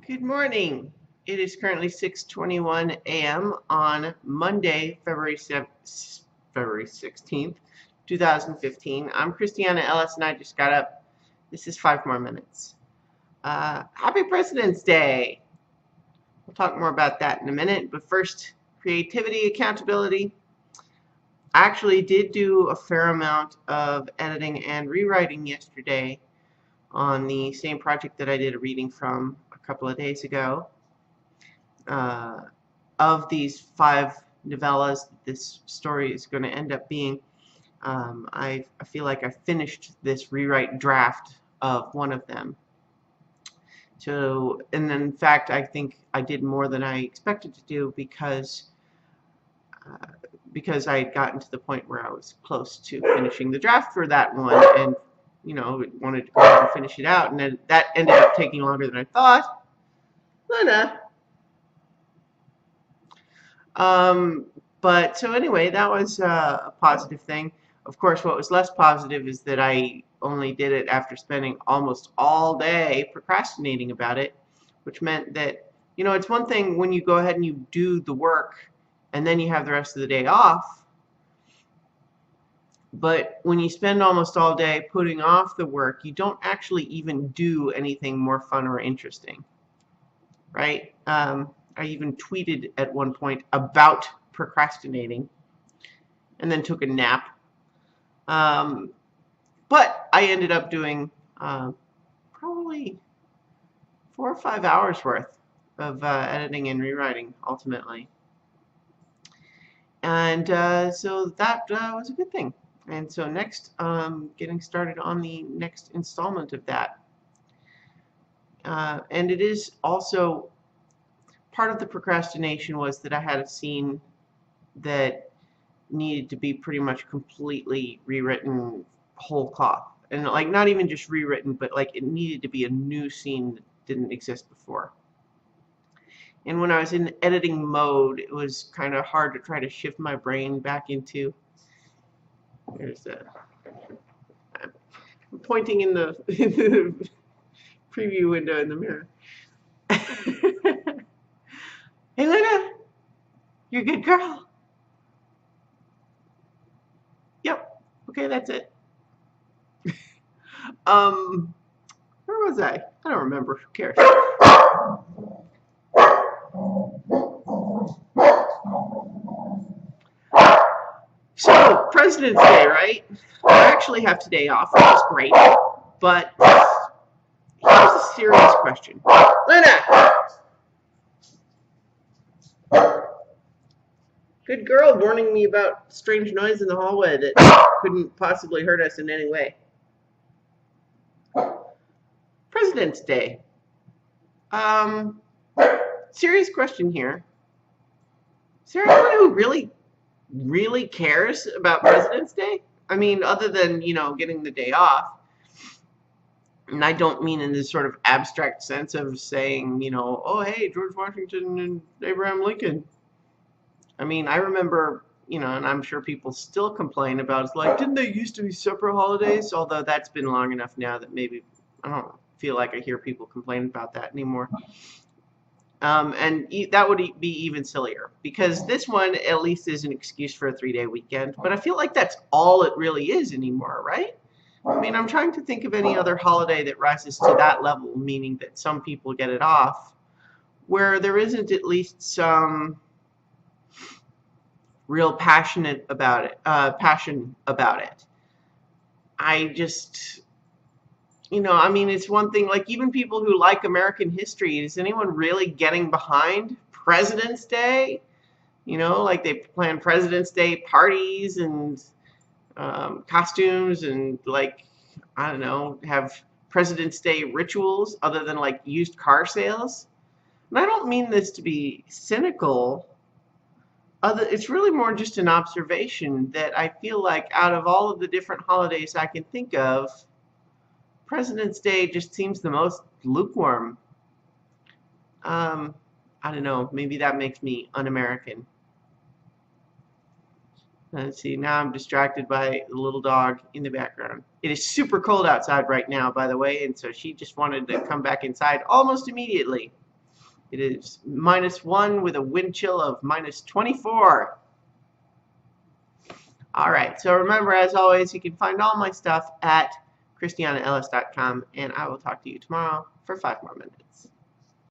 Good morning. It is currently 6:21 a.m. on Monday, February 16th, 2015. I'm Christiana Ellis and I just got up. This is 5 more minutes. Happy President's Day. We'll talk more about that in a minute, but first, creativity, accountability. I actually did do a fair amount of editing and rewriting yesterday on the same project that I did a reading from a couple of days ago. Of these 5 novellas this story is going to end up being, I feel like I finished this rewrite draft of one of them. So, and in fact, I think I did more than I expected to do because I had gotten to the point where I was close to finishing the draft for that one, and wanted to go ahead and finish it out, and then that ended up taking longer than I thought. Luna. But so anyway, that was a positive thing. Of course, what was less positive is that I only did it after spending almost all day procrastinating about it, which meant that, it's one thing when you go ahead and you do the work and then you have the rest of the day off. But when you spend almost all day putting off the work, you don't actually even do anything more fun or interesting, right? I even tweeted at one point about procrastinating and then took a nap. But I ended up doing probably 4 or 5 hours worth of editing and rewriting ultimately. And so that was a good thing. And so next, getting started on the next installment of that. And it is also part of the procrastination was that I had a scene that needed to be pretty much completely rewritten whole cloth. And like not even just rewritten, but like it needed to be a new scene that didn't exist before. And when I was in editing mode, it was kind of hard to try to shift my brain back into. There's I'm pointing in the preview window in the mirror. Hey, Luna, you're a good girl. Yep. Okay, that's it. Where was I? I don't remember. Who cares? So, President's Day, right? I actually have today off, which is great. But here's a serious question. Luna! Good girl warning me about strange noise in the hallway that couldn't possibly hurt us in any way. President's Day. Serious question here. Is there anyone who really cares about President's Day? I mean, other than, getting the day off. And I don't mean in this sort of abstract sense of saying, oh, hey, George Washington and Abraham Lincoln. I mean, I remember, and I'm sure people still complain about, it's like, didn't they used to be separate holidays? Although that's been long enough now that maybe, I don't feel like I hear people complain about that anymore. And that would be even sillier, because this one at least is an excuse for a 3-day weekend. But I feel like that's all it really is anymore, right? I mean, I'm trying to think of any other holiday that rises to that level, meaning that some people get it off, where there isn't at least some real passion about it. I just, I mean, it's one thing, like even people who like American history, is anyone really getting behind President's Day? Like they plan President's Day parties and costumes and, like, I don't know, have President's Day rituals other than like used car sales. And I don't mean this to be cynical. It's really more just an observation that I feel like out of all of the different holidays I can think of, President's Day just seems the most lukewarm. I don't know, maybe that makes me un-American. Let's see, now I'm distracted by the little dog in the background. It is super cold outside right now, by the way, and so she just wanted to come back inside almost immediately. It is -1 with a wind chill of -24. All right, so remember, as always, you can find all my stuff at christianaellis.com, and I will talk to you tomorrow for 5 more minutes.